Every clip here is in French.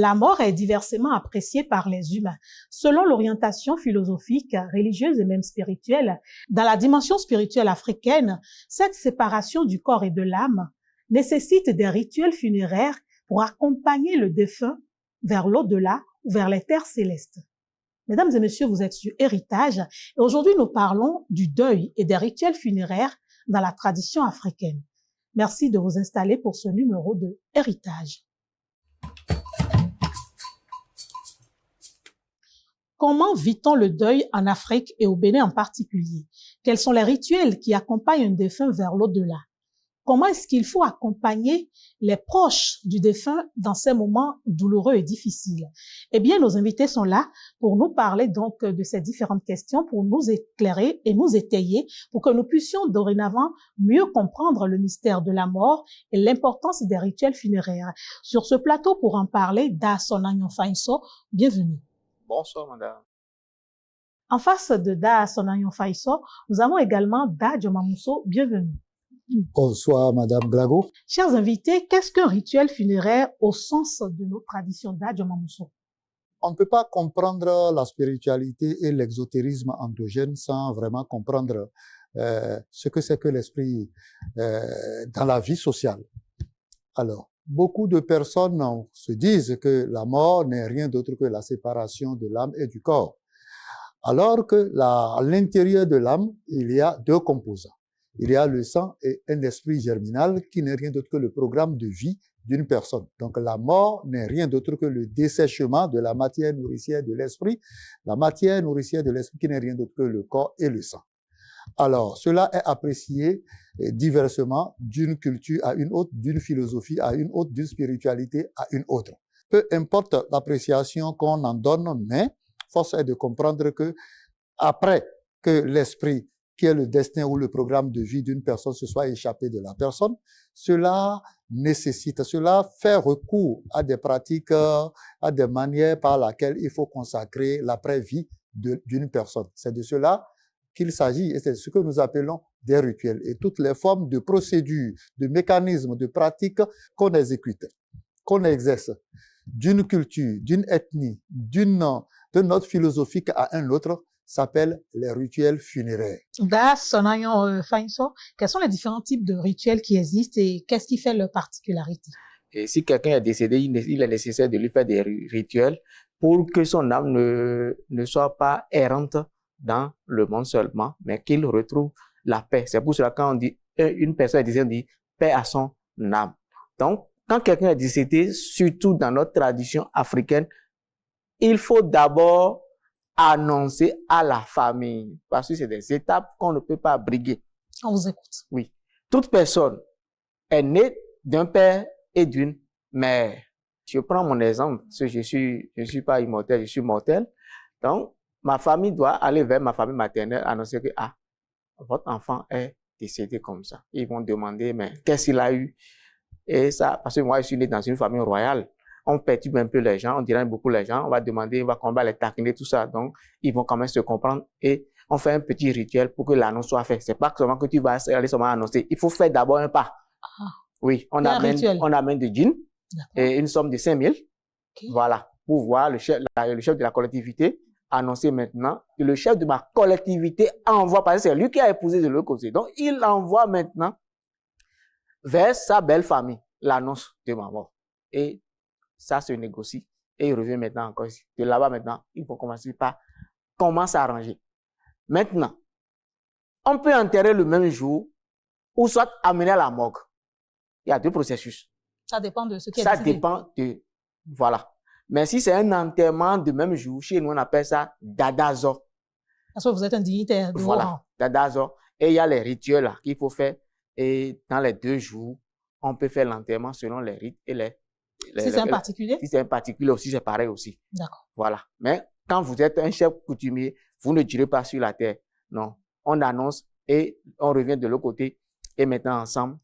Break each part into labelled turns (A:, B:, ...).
A: La mort est diversement appréciée par les humains. Selon l'orientation philosophique, religieuse et même spirituelle, dans la dimension spirituelle africaine, cette séparation du corps et de l'âme nécessite des rituels funéraires pour accompagner le défunt vers l'au-delà ou vers les terres célestes. Mesdames et messieurs, vous êtes sur Héritage et aujourd'hui nous parlons du deuil et des rituels funéraires dans la tradition africaine. Merci de vous installer pour ce numéro de Héritage. Comment vit-on le deuil en Afrique et au Bénin en particulier? Quels sont les rituels qui accompagnent un défunt vers l'au-delà? Comment est-ce qu'il faut accompagner les proches du défunt dans ces moments douloureux et difficiles? Eh bien, nos invités sont là pour nous parler donc de ces différentes questions, pour nous éclairer et nous étayer, pour que nous puissions dorénavant mieux comprendre le mystère de la mort et l'importance des rituels funéraires. Sur ce plateau, pour en parler, Da Sonagnon Faïso, bienvenue.
B: Bonsoir, madame.
A: En face de Da Sonagnon Faïso, nous avons également Da Djomamousso, bienvenue.
C: Bonsoir, Madame Glago.
A: Chers invités, qu'est-ce qu'un rituel funéraire au sens de nos traditions Da Djomamousso?
C: On ne peut pas comprendre la spiritualité et l'exotérisme endogène sans vraiment comprendre ce que c'est que l'esprit dans la vie sociale. Alors, beaucoup de personnes se disent que la mort n'est rien d'autre que la séparation de l'âme et du corps. Alors que à l'intérieur de l'âme, il y a deux composants. Il y a le sang et un esprit germinal qui n'est rien d'autre que le programme de vie d'une personne. Donc la mort n'est rien d'autre que le dessèchement de la matière nourricière de l'esprit, la matière nourricière de l'esprit qui n'est rien d'autre que le corps et le sang. Alors cela est apprécié diversement d'une culture à une autre, d'une philosophie à une autre, d'une spiritualité à une autre. Peu importe l'appréciation qu'on en donne, mais force est de comprendre que après que l'esprit qui est le destin ou le programme de vie d'une personne se soit échappé de la personne, cela fait recours à des pratiques, à des manières par lesquelles il faut consacrer l'après-vie d'une personne. C'est de cela qu'il s'agit et c'est ce que nous appelons des rituels et toutes les formes de procédures, de mécanismes, de pratiques qu'on exécute, qu'on exerce d'une culture, d'une ethnie, d'un autre philosophique à un autre, s'appellent les rituels funéraires.
A: Da Sonagnon Faïso, quels sont les différents types de rituels qui existent et qu'est-ce qui fait leur particularité?
B: Et si quelqu'un est décédé, il est nécessaire de lui faire des rituels pour que son âme ne soit pas errante dans le monde seulement, mais qu'il retrouve la paix. C'est pour cela quand on dit une personne est décédée, on dit paix à son âme. Donc, quand quelqu'un est décédé, surtout dans notre tradition africaine, il faut d'abord annoncer à la famille, parce que c'est des étapes qu'on ne peut pas briguer.
A: On vous écoute.
B: Oui. Toute personne est née d'un père et d'une mère. Je prends mon exemple, parce que je suis pas immortel, je suis mortel. Donc, ma famille doit aller vers ma famille maternelle, annoncer que, votre enfant est décédé comme ça. Ils vont demander, mais qu'est-ce qu'il a eu? Et ça, parce que moi, je suis né dans une famille royale. On perturbe un peu les gens, on dirait beaucoup les gens, on va demander, on va les taquiner, tout ça. Donc, ils vont quand même se comprendre et on fait un petit rituel pour que l'annonce soit faite. C'est pas seulement que tu vas aller seulement annoncer. Il faut faire d'abord un pas. Oui, on amène du djinn et une somme de 5 000. Okay. Voilà. Pour voir le chef de la collectivité annoncer maintenant. Et le chef de ma collectivité envoie, parce que c'est lui qui a épousé de l'autre côté. Donc, il envoie maintenant vers sa belle famille l'annonce de ma mort. Et ça se négocie et il revient maintenant encore ici. De là-bas maintenant, il faut commencer par comment s'arranger. Maintenant, on peut enterrer le même jour ou soit amener à la morgue. Il y a deux processus.
A: Ça dépend de ce qui est
B: Ça
A: décidé.
B: Dépend de... Voilà. Mais si c'est un enterrement de même jour, chez nous on appelle ça dadazo.
A: Parce que vous êtes un dignitaire de
B: voilà, dadazo. Et il y a les rituels là qu'il faut faire. Et dans les 2 jours, on peut faire l'enterrement selon les rites et
A: si c'est un particulier?
B: Si c'est un particulier aussi, c'est pareil aussi.
A: D'accord.
B: Voilà. Mais quand vous êtes un chef coutumier, vous ne durez pas sur la terre. Non. On annonce et on revient de l'autre côté. Et maintenant, ensemble,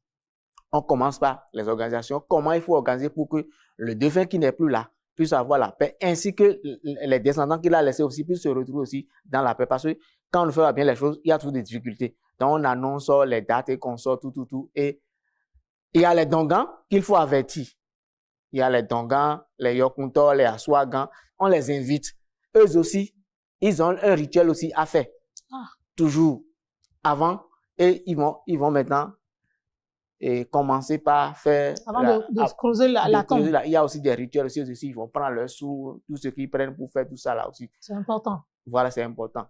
B: on commence par les organisations. Comment il faut organiser pour que le défunt qui n'est plus là puisse avoir la paix, ainsi que les descendants qu'il a laissés aussi puissent se retrouver aussi dans la paix. Parce que quand on ne fait pas bien les choses, il y a toujours des difficultés. Donc, on annonce les dates et qu'on sort tout. Et il y a les dongans qu'il faut avertir. il y a les Dongans, les Yokunto, les Aswagan, on les invite. Eux aussi, ils ont un rituel aussi à faire. Toujours avant, et ils vont maintenant commencer par faire...
A: Avant de creuser la tombe.
B: Il y a aussi des rituels aussi, ils vont prendre leurs sous, tout ce qu'ils prennent pour faire tout ça là aussi.
A: C'est important.
B: Voilà, c'est important.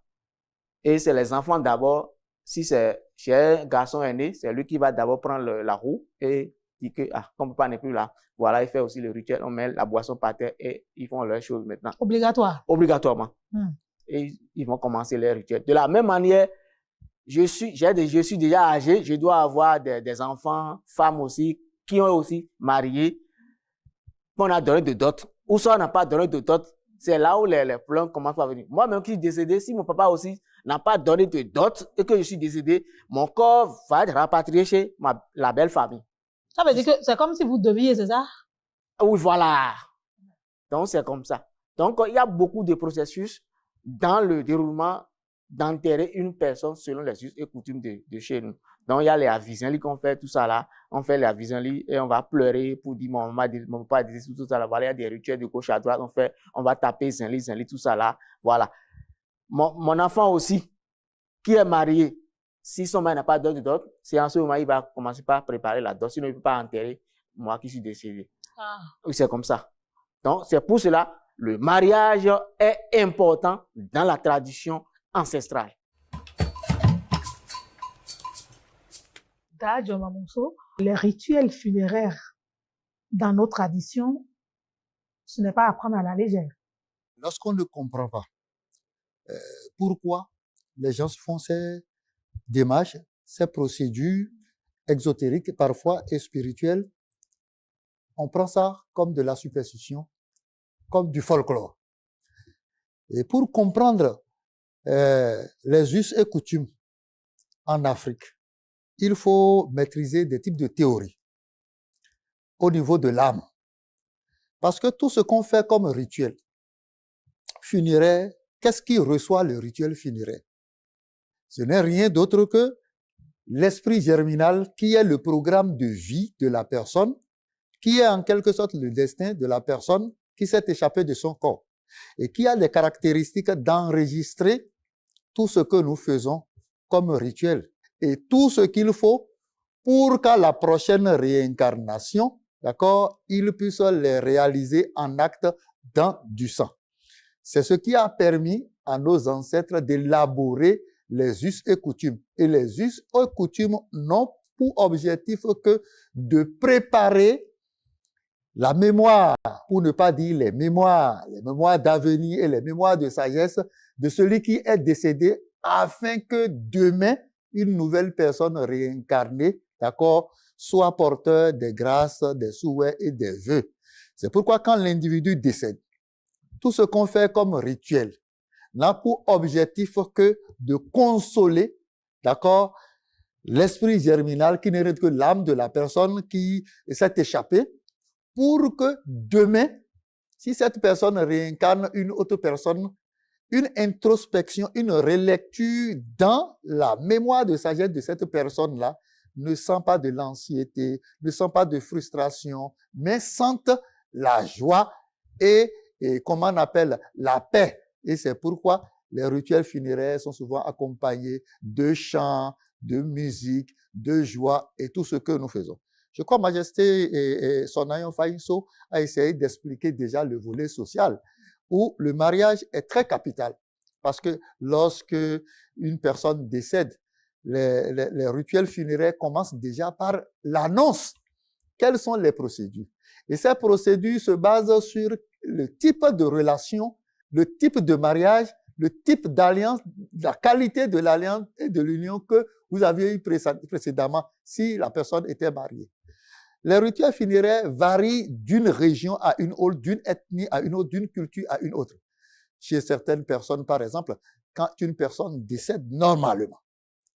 B: Et c'est les enfants d'abord, si c'est chez un garçon aîné, c'est lui qui va d'abord prendre la roue et dit que, comme papa n'est plus là, voilà, il fait aussi le rituel, on met la boisson par terre et ils font leurs choses maintenant.
A: Obligatoire.
B: Obligatoirement. Et ils vont commencer les rituels. De la même manière, je suis déjà âgé, je dois avoir des enfants, femmes aussi, qui ont aussi marié, qu'on a donné de dot, ou soit on n'a pas donné de dot. C'est là où les plans commencent à venir. Moi-même qui suis décédé, si mon papa aussi n'a pas donné de dot et que je suis décédé, mon corps va être rapatrié chez la belle famille.
A: Ça veut dire que c'est comme si vous deviez, c'est ça?
B: Oui, voilà. Donc, c'est comme ça. Donc, il y a beaucoup de processus dans le déroulement d'enterrer une personne selon les us et coutumes de chez nous. Donc, il y a les avisanlis qu'on fait, tout ça là. On fait les avisanlis et on va pleurer pour dire mon papa a dit tout ça là. Voilà, il y a des rituels de gauche à droite. On va taper zinli, tout ça là. Voilà. Mon enfant aussi, qui est marié, si son mari n'a pas donné de dot, c'est en ce moment il va commencer par préparer la dot. Sinon, il ne peut pas enterrer moi qui suis décédé. Oui, c'est comme ça. Donc, c'est pour cela, le mariage est important dans la tradition ancestrale.
A: Les rituels funéraires dans nos traditions, ce n'est pas à prendre à la légère.
C: Lorsqu'on ne comprend pas pourquoi les gens font ces démarches, ces procédures exotériques parfois et spirituelles, on prend ça comme de la superstition, comme du folklore. Et pour comprendre les us et coutumes en Afrique, il faut maîtriser des types de théories au niveau de l'âme. Parce que tout ce qu'on fait comme rituel funéraire, qu'est-ce qui reçoit le rituel funéraire? Ce n'est rien d'autre que l'esprit germinal qui est le programme de vie de la personne, qui est en quelque sorte le destin de la personne qui s'est échappée de son corps et qui a les caractéristiques d'enregistrer tout ce que nous faisons comme rituel et tout ce qu'il faut pour qu'à la prochaine réincarnation, d'accord, il puisse les réaliser en acte dans du sang. C'est ce qui a permis à nos ancêtres d'élaborer les us et coutumes. Et les us et coutumes n'ont pour objectif que de préparer la mémoire, pour ne pas dire les mémoires d'avenir et les mémoires de sagesse de celui qui est décédé afin que demain, une nouvelle personne réincarnée, d'accord, soit porteur des grâces, des souhaits et des vœux. C'est pourquoi quand l'individu décède, tout ce qu'on fait comme rituel n'a pour objectif que de consoler, d'accord, l'esprit germinal qui n'est rien que l'âme de la personne qui s'est échappée, pour que demain, si cette personne réincarne une autre personne, une introspection, une relecture dans la mémoire de sagesse de cette personne-là ne sent pas de l'anxiété, ne sent pas de frustration, mais sente la joie et comment on appelle, la paix. Et c'est pourquoi les rituels funéraires sont souvent accompagnés de chants, de musique, de joie et tout ce que nous faisons. Je crois, Majesté et Son Ayon Faïnso a essayé d'expliquer déjà le volet social, où le mariage est très capital. Parce que lorsque une personne décède, les rituels funéraires commencent déjà par l'annonce. Quelles sont les procédures? Et ces procédures se basent sur le type de relation, le type de mariage, le type d'alliance, la qualité de l'alliance et de l'union que vous aviez eu précédemment si la personne était mariée. Les rituels funéraires varient d'une région à une autre, d'une ethnie à une autre, d'une culture à une autre. Chez certaines personnes, par exemple, quand une personne décède normalement,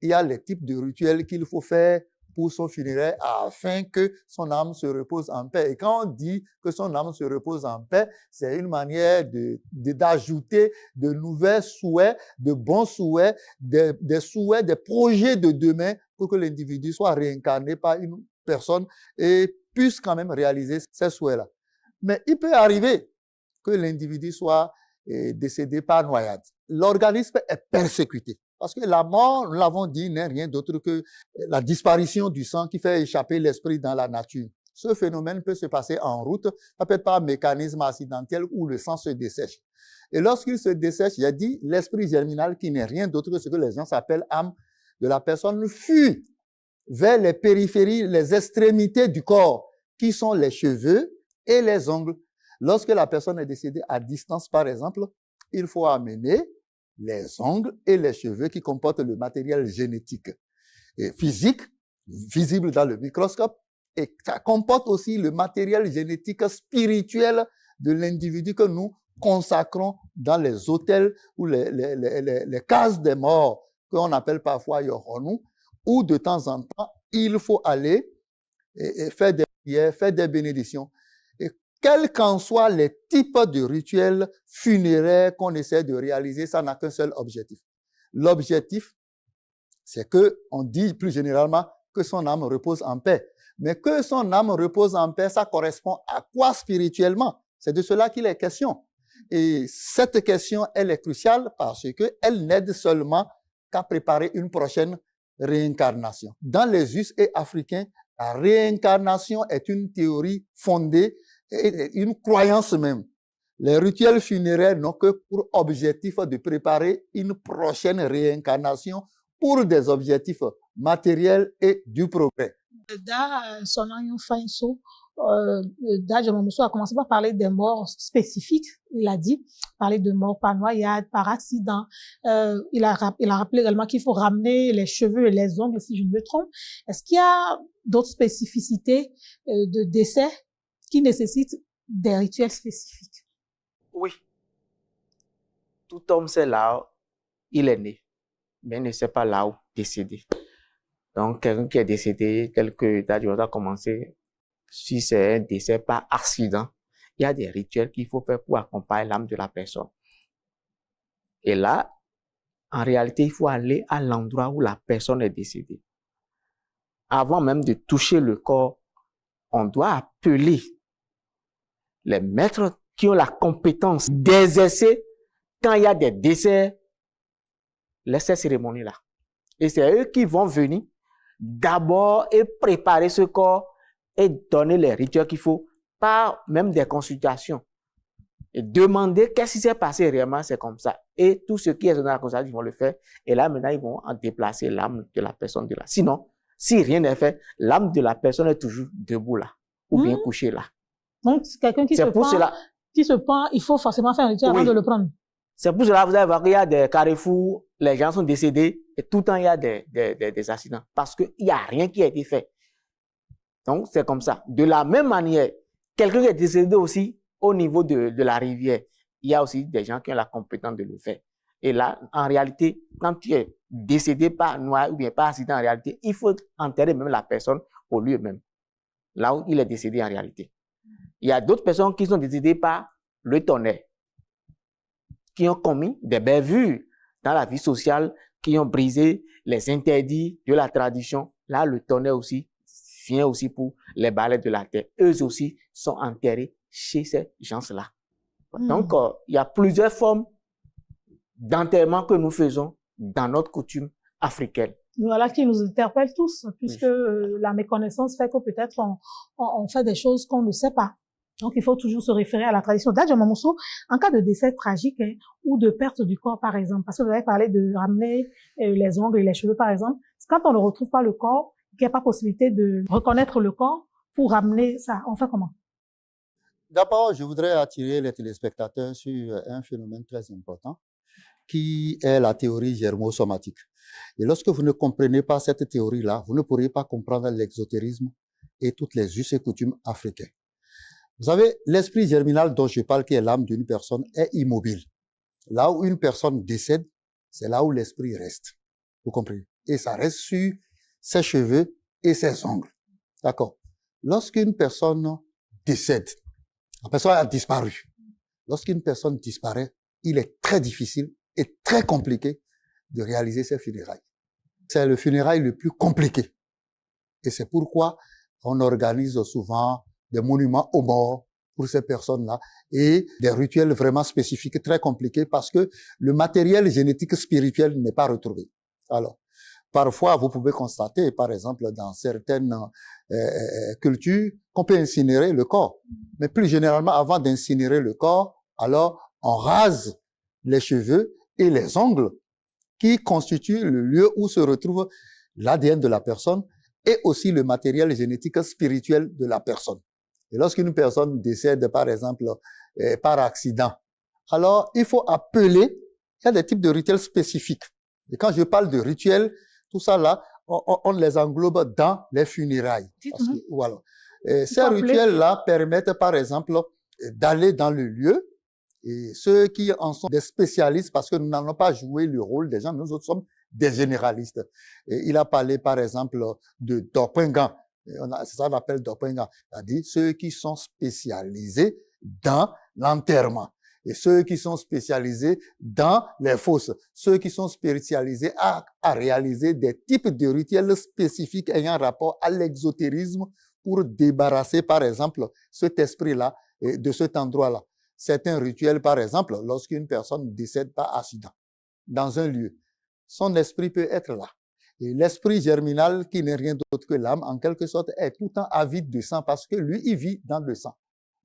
C: il y a les types de rituels qu'il faut faire pour son funéraire afin que son âme se repose en paix. Et quand on dit que son âme se repose en paix, c'est une manière d'ajouter de nouveaux souhaits, de bons souhaits, des souhaits, des projets de demain pour que l'individu soit réincarné par une personne et puisse quand même réaliser ces souhaits-là. Mais il peut arriver que l'individu soit décédé par noyade. L'organisme est persécuté. Parce que la mort, nous l'avons dit, n'est rien d'autre que la disparition du sang qui fait échapper l'esprit dans la nature. Ce phénomène peut se passer en route, ça peut être par mécanisme accidentel où le sang se dessèche. Et lorsqu'il se dessèche, il a dit, l'esprit germinal, qui n'est rien d'autre que ce que les gens s'appellent âme de la personne, fuit vers les périphéries, les extrémités du corps, qui sont les cheveux et les ongles. Lorsque la personne est décédée à distance, par exemple, il faut amener les ongles et les cheveux qui comportent le matériel génétique et physique, visible dans le microscope, et ça comporte aussi le matériel génétique spirituel de l'individu que nous consacrons dans les autels ou les cases des morts, qu'on appelle parfois Yoronu, où de temps en temps, il faut aller et faire des prières, faire des bénédictions. Et quels qu'en soient les types de rituels funéraires qu'on essaie de réaliser, ça n'a qu'un seul objectif. L'objectif, c'est que, on dit plus généralement que son âme repose en paix. Mais que son âme repose en paix, ça correspond à quoi spirituellement? C'est de cela qu'il est question. Et cette question, elle est cruciale parce qu'elle n'aide seulement qu'à préparer une prochaine réincarnation. Dans les us et africains, la réincarnation est une théorie fondée et une croyance même. Les rituels funéraires n'ont que pour objectif de préparer une prochaine réincarnation pour des objectifs matériels et du progrès.
A: Dadja Mamoussou a commencé par parler des morts spécifiques, il a dit, parler de morts par noyade, par accident. Il a rappelé également qu'il faut ramener les cheveux et les ongles, si je ne me trompe. Est-ce qu'il y a d'autres spécificités de décès qui nécessitent des rituels spécifiques?
B: Oui. Tout homme sait là où il est né, mais ne sait pas là où décédé. Donc, quelqu'un qui est décédé, tel que Dadja a commencé, si c'est un décès par accident, il y a des rituels qu'il faut faire pour accompagner l'âme de la personne. Et là, en réalité, il faut aller à l'endroit où la personne est décédée. Avant même de toucher le corps, on doit appeler les maîtres qui ont la compétence d'exercer quand il y a des décès, ces cérémonies-là. Et c'est eux qui vont venir d'abord et préparer ce corps et donner les rituels qu'il faut, par même des consultations. Et demander qu'est-ce qui s'est passé réellement, c'est comme ça. Et tout ce qui est dans la consultation, ils vont le faire. Et là, maintenant, ils vont en déplacer l'âme de la personne de là. Sinon, si rien n'est fait, l'âme de la personne est toujours debout là, ou bien couchée là.
A: Donc, quelqu'un qui se pend, il faut forcément faire un rituel avant de le prendre.
B: C'est pour cela que vous allez voir qu'il y a des carrefours, les gens sont décédés, et tout le temps, il y a des accidents. Parce qu'il n'y a rien qui a été fait. Donc, c'est comme ça. De la même manière, quelqu'un qui est décédé aussi au niveau de la rivière, il y a aussi des gens qui ont la compétence de le faire. Et là, en réalité, quand tu es décédé par noyade ou bien par accident, en réalité, il faut enterrer même la personne au lieu même, là où il est décédé en réalité. Il y a d'autres personnes qui sont décédées par le tonnerre, qui ont commis des bévues dans la vie sociale, qui ont brisé les interdits de la tradition. Là, le tonnerre aussi vient aussi pour les balais de la terre. Eux aussi sont enterrés chez ces gens-là. Donc, il y a plusieurs formes d'enterrement que nous faisons dans notre coutume africaine.
A: Voilà qui nous interpelle tous, puisque la méconnaissance fait que peut-être on fait des choses qu'on ne sait pas. Donc, il faut toujours se référer à la tradition. Dadja Mamoussou, en cas de décès tragique ou de perte du corps, par exemple, parce que vous avez parlé de ramener les ongles et les cheveux, par exemple, quand on ne retrouve pas le corps, qu'il n'y a pas possibilité de reconnaître le corps pour ramener ça, on fait comment?
C: D'abord, je voudrais attirer les téléspectateurs sur un phénomène très important qui est la théorie germosomatique. Et lorsque vous ne comprenez pas cette théorie-là, vous ne pourrez pas comprendre l'exotérisme et toutes les us et coutumes africains. Vous savez, l'esprit germinal dont je parle, qui est l'âme d'une personne, est immobile. Là où une personne décède, c'est là où l'esprit reste. Vous comprenez? Et ça reste sur ses cheveux et ses ongles. D'accord? Lorsqu'une personne décède, la personne a disparu. Lorsqu'une personne disparaît, il est très difficile et très compliqué de réaliser ses funérailles. C'est le funérail le plus compliqué. Et c'est pourquoi on organise souvent des monuments aux morts pour ces personnes-là et des rituels vraiment spécifiques, très compliqués parce que le matériel génétique spirituel n'est pas retrouvé. Alors, parfois, vous pouvez constater, par exemple, dans certaines cultures, qu'on peut incinérer le corps. Mais plus généralement, avant d'incinérer le corps, alors on rase les cheveux et les ongles qui constituent le lieu où se retrouve l'ADN de la personne et aussi le matériel génétique spirituel de la personne. Et lorsqu'une personne décède, par exemple, par accident, alors il faut appeler, il y a des types de rituels spécifiques. Et quand je parle de rituels, tout ça là, on les englobe dans les funérailles. Parce que, voilà. Ces rituels-là permettent, par exemple, d'aller dans le lieu. Et ceux qui en sont des spécialistes, parce que nous n'allons pas jouer le rôle des gens, nous autres sommes des généralistes. Et il a parlé, par exemple, de Dopingan. C'est ça qu'on appelle Dopingan. C'est-à-dire ceux qui sont spécialisés dans l'enterrement. Et ceux qui sont spécialisés dans les fosses, ceux qui sont spécialisés à réaliser des types de rituels spécifiques ayant rapport à l'exotérisme pour débarrasser, par exemple, cet esprit-là de cet endroit-là. Certains rituels, par exemple, lorsqu'une personne décède par accident dans un lieu, son esprit peut être là. Et l'esprit germinal, qui n'est rien d'autre que l'âme, en quelque sorte, est tout le temps avide de sang parce que lui, il vit dans le sang.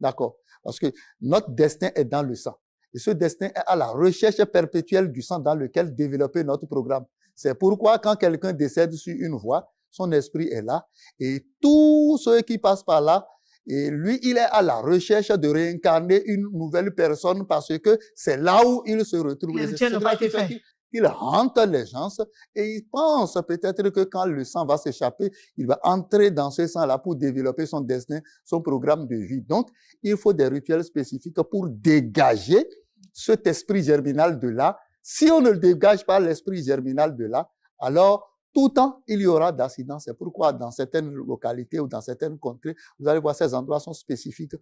C: D'accord? Parce que notre destin est dans le sang. Et ce destin est à la recherche perpétuelle du sang dans lequel développer notre programme. C'est pourquoi quand quelqu'un décède sur une voie, son esprit est là. Et tous ceux qui passent par là, et lui, il est à la recherche de réincarner une nouvelle personne parce que c'est là où il se retrouve.
A: Les rituels n'ont pas été faits.
C: Il hante les gens et il pense peut-être que quand le sang va s'échapper, il va entrer dans ce sang-là pour développer son destin, son programme de vie. Donc, il faut des rituels spécifiques pour dégager cet esprit germinal de là. Si on ne le dégage pas l'esprit germinal de là, alors tout le temps, il y aura d'accidents. C'est pourquoi dans certaines localités ou dans certaines contrées, vous allez voir ces endroits sont spécifiques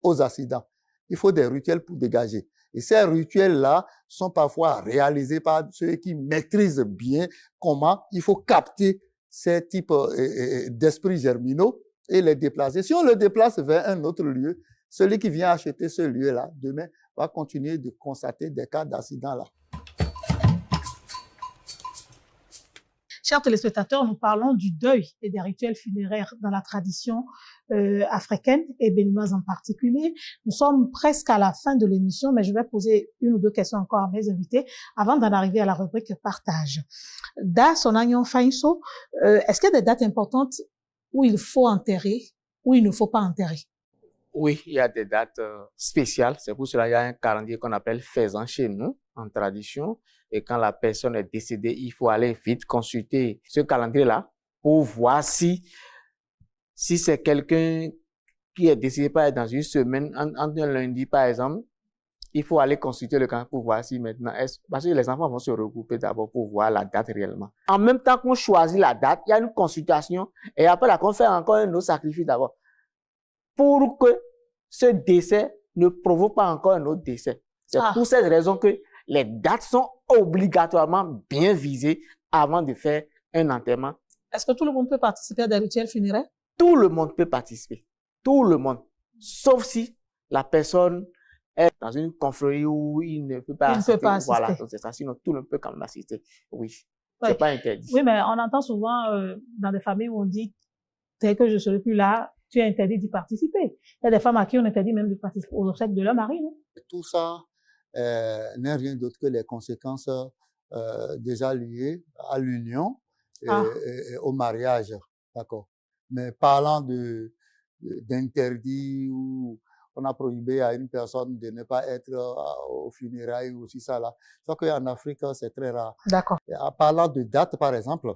C: aux accidents. Il faut des rituels pour dégager. Et ces rituels-là sont parfois réalisés par ceux qui maîtrisent bien comment il faut capter ces types d'esprits germinaux et les déplacer. Si on le déplace vers un autre lieu, celui qui vient acheter ce lieu-là, demain, va continuer de constater des cas d'accidents-là.
A: Chers téléspectateurs, nous parlons du deuil et des rituels funéraires dans la tradition africaine et béninoise en particulier. Nous sommes presque à la fin de l'émission, mais je vais poser une ou deux questions encore à mes invités avant d'en arriver à la rubrique partage. Da Sonagnon Fainso, est-ce qu'il y a des dates importantes où il faut enterrer, où il ne faut pas enterrer?
B: Oui, il y a des dates spéciales. C'est pour cela qu'il y a un calendrier qu'on appelle faisant chez nous, en tradition. Et quand la personne est décédée, il faut aller vite consulter ce calendrier-là pour voir si c'est quelqu'un qui est décédé dans une semaine, entre un lundi par exemple, il faut aller consulter le calendrier pour voir si maintenant parce que les enfants vont se regrouper d'abord pour voir la date réellement. En même temps qu'on choisit la date, il y a une consultation et après on fait encore un autre sacrifice d'abord pour que ce décès ne provoque pas encore un autre décès. C'est pour cette raison que les dates sont obligatoirement bien visées avant de faire un enterrement.
A: Est-ce que tout le monde peut participer à des rituels funéraires?
B: Tout le monde peut participer. Tout le monde. Sauf si la personne est dans une confrérie où il ne peut pas assister. Voilà, donc c'est ça. Sinon, tout le monde peut quand même assister. Oui. C'est pas interdit.
A: Oui, mais on entend souvent dans des familles où on dit, dès que je ne serai plus là, tu es interdit d'y participer. Il y a des femmes à qui on interdit même de participer aux obsèques de leur mari, non?
C: Tout ça n'est rien d'autre que les conséquences déjà liées à l'union et au mariage, d'accord. Mais parlant d'interdit où on a prohibé à une personne de ne pas être aux funérailles ou aussi ça là, je crois qu'en Afrique c'est très rare.
A: D'accord.
C: En parlant de date, par exemple,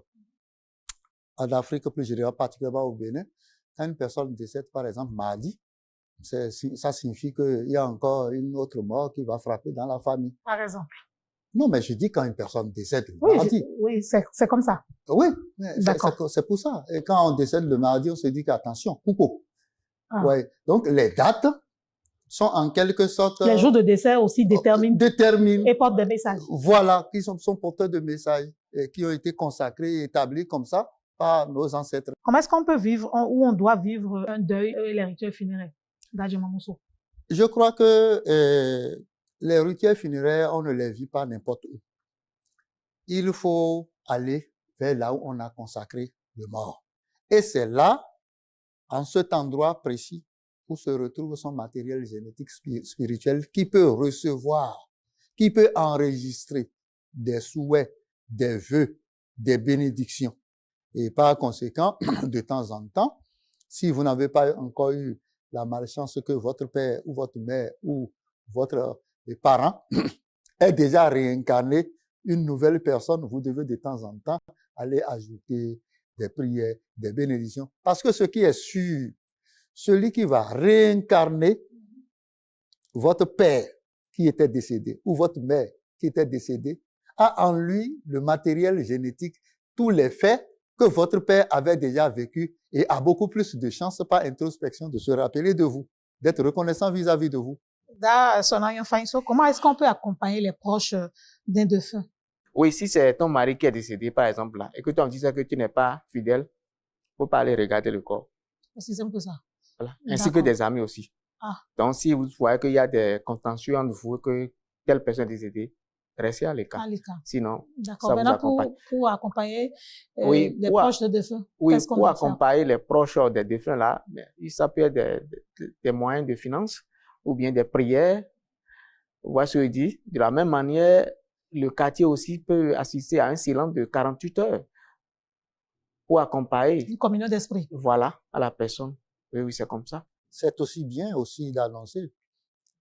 C: en Afrique plus généralement, particulièrement au Bénin, quand une personne décède, par exemple, mardi, ça signifie qu'il y a encore une autre mort qui va frapper dans la famille.
A: Par exemple.
C: Non, mais je dis quand une personne décède le
A: oui,
C: mardi.
A: Oui, c'est comme ça.
C: Oui, c'est pour ça. Et quand on décède le mardi, on se dit qu'attention, coucou. Ouais. Donc, les dates sont en quelque sorte...
A: Les jours de décès aussi déterminent et portent des messages.
C: Voilà, qui sont porteurs de messages et qui ont été consacrés et établis comme ça par nos ancêtres.
A: Comment est-ce qu'on peut vivre ou on doit vivre un deuil et les rituels funéraires? Dadji Mamoussou.
C: Je crois que les rituels funéraires, on ne les vit pas n'importe où. Il faut aller vers là où on a consacré le mort. Et c'est là, en cet endroit précis, où se retrouve son matériel génétique spirituel qui peut recevoir, qui peut enregistrer des souhaits, des vœux, des bénédictions. Et par conséquent, de temps en temps, si vous n'avez pas encore eu la malchance que votre père ou votre mère ou votre parent est déjà réincarné une nouvelle personne, vous devez de temps en temps aller ajouter des prières, des bénédictions. Parce que ce qui est sûr, celui qui va réincarner votre père qui était décédé ou votre mère qui était décédée a en lui le matériel génétique, tous les faits que votre père avait déjà vécu et a beaucoup plus de chances par introspection de se rappeler de vous, d'être reconnaissant vis-à-vis de vous.
A: Comment est-ce qu'on peut accompagner les proches d'un défunt?
B: Oui, si c'est ton mari qui est décédé, par exemple, là, et que toi, on dit que tu n'es pas fidèle, il ne faut pas aller regarder le corps.
A: C'est simple que ça.
B: Voilà. Ainsi que des amis aussi.
A: Ah.
B: Donc, si vous voyez qu'il y a des contentieux entre vous, que telle personne est décédée, restez à l'écart. Sinon, ça vous accompagne.
A: Pour accompagner les proches des défunts.
B: Oui, pour accompagner les proches des défunts, là, ça peut être des moyens de finance ou bien des prières. Voilà ce que je dis. De la même manière, le quartier aussi peut assister à un silence de 48 heures pour accompagner.
A: Une communion d'esprit.
B: Voilà, à la personne. Oui, c'est comme ça.
C: C'est aussi bien aussi d'annoncer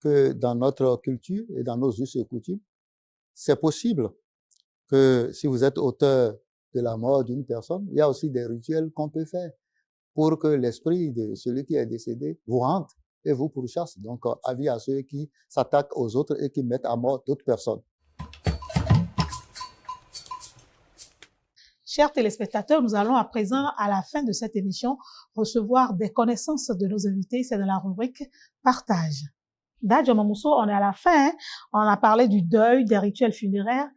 C: que dans notre culture et dans nos us et coutumes, c'est possible que si vous êtes auteur de la mort d'une personne, il y a aussi des rituels qu'on peut faire pour que l'esprit de celui qui est décédé vous rentre et vous pourchasse. Donc, avis à ceux qui s'attaquent aux autres et qui mettent à mort d'autres personnes.
A: Chers téléspectateurs, nous allons à présent, à la fin de cette émission, recevoir des connaissances de nos invités. C'est dans la rubrique Partage. Dadjo Mamousso, on est à la fin. Hein? On a parlé du deuil, des rituels funéraires.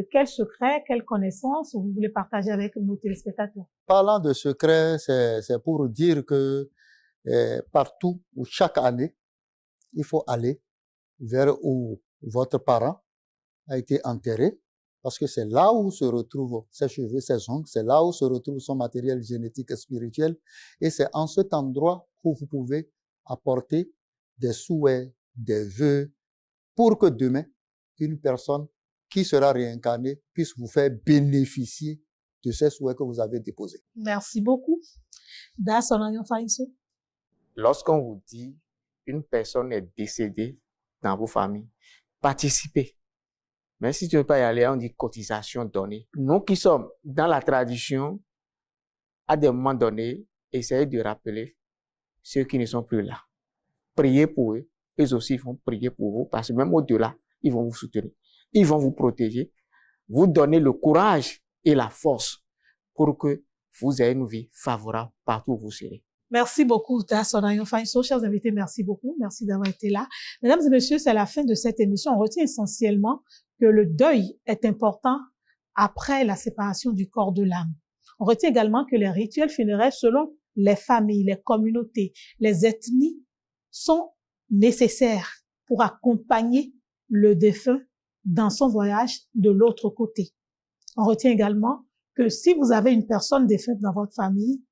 A: Quels secrets, quelles connaissances vous voulez partager avec nos téléspectateurs?
C: Parlant de secrets, c'est pour dire que partout ou chaque année, il faut aller vers où votre parent a été enterré, parce que c'est là où se retrouvent ses cheveux, ses ongles, c'est là où se retrouve son matériel génétique et spirituel, et c'est en cet endroit où vous pouvez apporter des souhaits, des vœux, pour que demain, une personne qui sera réincarnée puisse vous faire bénéficier de ces souhaits que vous avez déposés.
A: Merci beaucoup.
B: Lorsqu'on vous dit une personne est décédée dans vos familles, participez. Mais si tu ne veux pas y aller, on dit cotisation donnée. Nous qui sommes dans la tradition, à des moments donnés, essayez de rappeler ceux qui ne sont plus là. Priez pour eux. Eux aussi vont prier pour vous, parce que même au-delà, ils vont vous soutenir. Ils vont vous protéger, vous donner le courage et la force pour que vous ayez une vie favorable partout où vous serez.
A: Merci beaucoup, Sonayon Fainso. Chers invités, merci beaucoup. Merci d'avoir été là. Mesdames et messieurs, c'est la fin de cette émission. On retient essentiellement que le deuil est important après la séparation du corps de l'âme. On retient également que les rituels funéraires, selon les familles, les communautés, les ethnies, sont nécessaires pour accompagner le défunt dans son voyage de l'autre côté. On retient également que si vous avez une personne défunte dans votre famille,